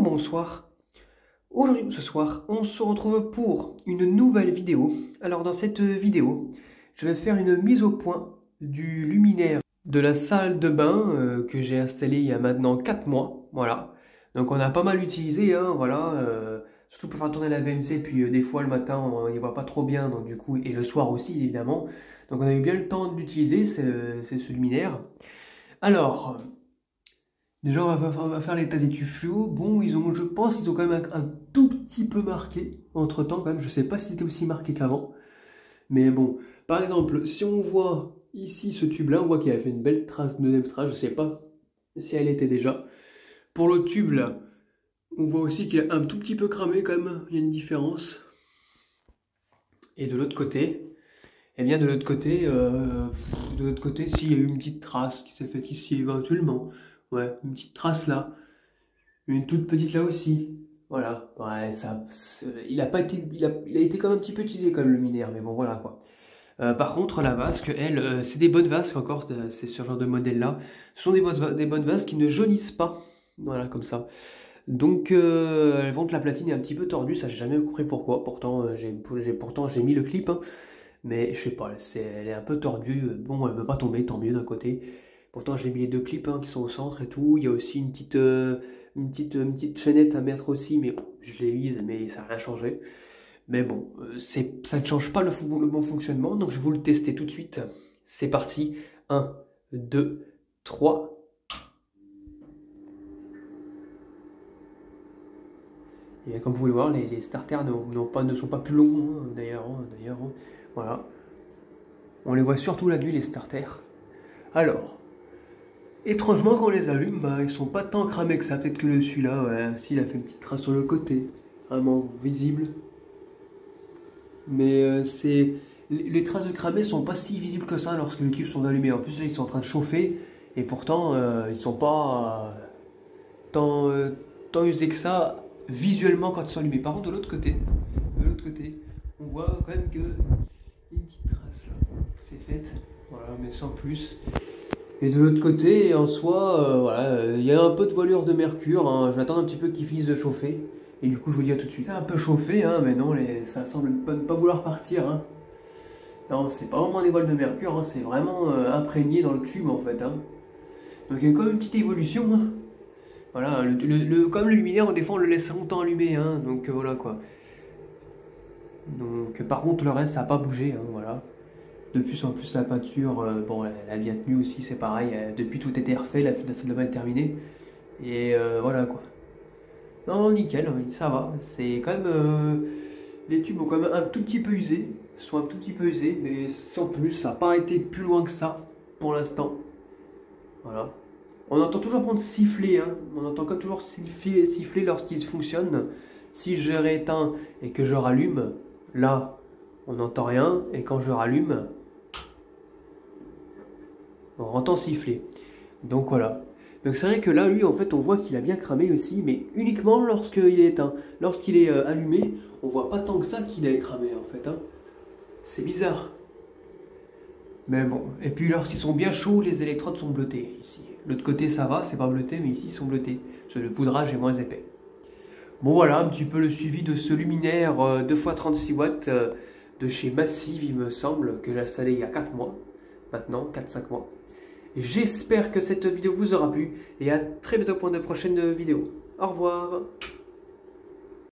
bonsoir. Aujourd'hui ou ce soir, on se retrouve pour une nouvelle vidéo. Alors dans cette vidéo, je vais faire une mise au point du luminaire de la salle de bain que j'ai installé il y a maintenant 4 mois. Voilà. Donc on a pas mal utilisé, hein, voilà. Surtout pour faire tourner la VMC, puis des fois le matin on n'y voit pas trop bien, donc du coup, et le soir aussi évidemment. Donc on a eu bien le temps d'utiliser ce luminaire. Alors... déjà, on va faire l'état des tubes fluo. Bon, je pense qu'ils ont quand même un tout petit peu marqué entre temps, quand même. Je sais pas si c'était aussi marqué qu'avant. Mais bon, par exemple, si on voit ici ce tube-là, on voit qu'il a fait une belle trace, une deuxième trace. Je sais pas si elle était déjà. Pour le tube là, on voit aussi qu'il a un tout petit peu cramé quand même. Il y a une différence. Et de l'autre côté, eh bien de l'autre côté, s'il y a eu une petite trace qui s'est faite ici éventuellement. Ouais, une petite trace là, une toute petite là aussi. Voilà, ouais, ça, il a été quand même un petit peu utilisé comme luminaire, mais bon voilà quoi. Par contre, la vasque, elle, c'est des bonnes vasques encore, c'est ce genre de modèle là. Ce sont des bonnes vasques qui ne jaunissent pas, voilà comme ça. Donc elles vont que la platine est un petit peu tordue, ça j'ai jamais compris pourquoi. Pourtant j'ai mis le clip, hein, mais je sais pas, elle est un peu tordue. Bon, elle veut pas tomber, tant mieux d'un côté. Pourtant, j'ai mis les deux clips qui sont au centre et tout. Il y a aussi une petite chaînette à mettre aussi, mais bon, je l'ai mise, mais ça n'a rien changé. Mais bon, ça ne change pas le bon fonctionnement, donc je vais vous le tester tout de suite. C'est parti. 1, 2, 3. Et comme vous pouvez le voir, les starters ne sont pas plus longs, hein, d'ailleurs. Voilà. On les voit surtout la nuit, les starters. Alors... étrangement, quand on les allume, bah, ils sont pas tant cramés que ça. Peut-être que celui-là, ouais, s'il a fait une petite trace sur le côté, vraiment visible. Mais les traces de cramé sont pas si visibles que ça lorsque les tubes sont allumés. En plus, là, ils sont en train de chauffer et pourtant, ils sont pas tant usés que ça visuellement quand ils sont allumés. Par contre, de l'autre côté, on voit quand même que une petite trace là, c'est faite. Voilà, mais sans plus. Et de l'autre côté, en soi, voilà, il y a un peu de voilure de mercure, hein. J'attends un petit peu qu'il finisse de chauffer. Et du coup, je vous dis à tout de suite. C'est un peu chauffé, hein, mais non, ça semble ne pas vouloir partir. Hein. Non, c'est pas vraiment des voiles de mercure, hein, c'est vraiment imprégné dans le tube en fait. Hein. Donc il y a quand même une petite évolution. Hein. Voilà, comme le luminaire, des fois on le laisse longtemps allumé, hein, donc voilà quoi. Donc par contre, le reste, ça n'a pas bougé, hein, voilà. Depuis, en plus, la peinture, bon, elle a bien tenu aussi, c'est pareil. Depuis, tout était refait, la salle de bain est terminée. Et voilà quoi. Non, nickel, ça va. C'est quand même. Les tubes ont quand même un tout petit peu usé. Sont un tout petit peu usés, mais sans plus. Ça n'a pas été plus loin que ça pour l'instant. Voilà. On entend toujours prendre siffler, hein. On entend comme toujours siffler lorsqu'il fonctionne. Si je rééteins et que je rallume, là, on n'entend rien. Et quand je rallume, on entend siffler. Donc voilà. Donc c'est vrai que là, lui, en fait, on voit qu'il a bien cramé aussi, mais uniquement lorsqu'il est éteint. Lorsqu'il est allumé, on voit pas tant que ça qu'il est cramé, en fait. Hein. C'est bizarre. Mais bon. Et puis lorsqu'ils sont bien chauds, les électrodes sont bleutées, ici. L'autre côté, ça va, c'est pas bleuté, mais ici, ils sont bleutés. Parce que le poudrage est moins épais. Bon, voilà, un petit peu le suivi de ce luminaire 2x36 watts de chez Massive, il me semble, que j'ai installé il y a 4 mois. Maintenant, 4-5 mois. J'espère que cette vidéo vous aura plu et à très bientôt pour une prochaine vidéo. Au revoir.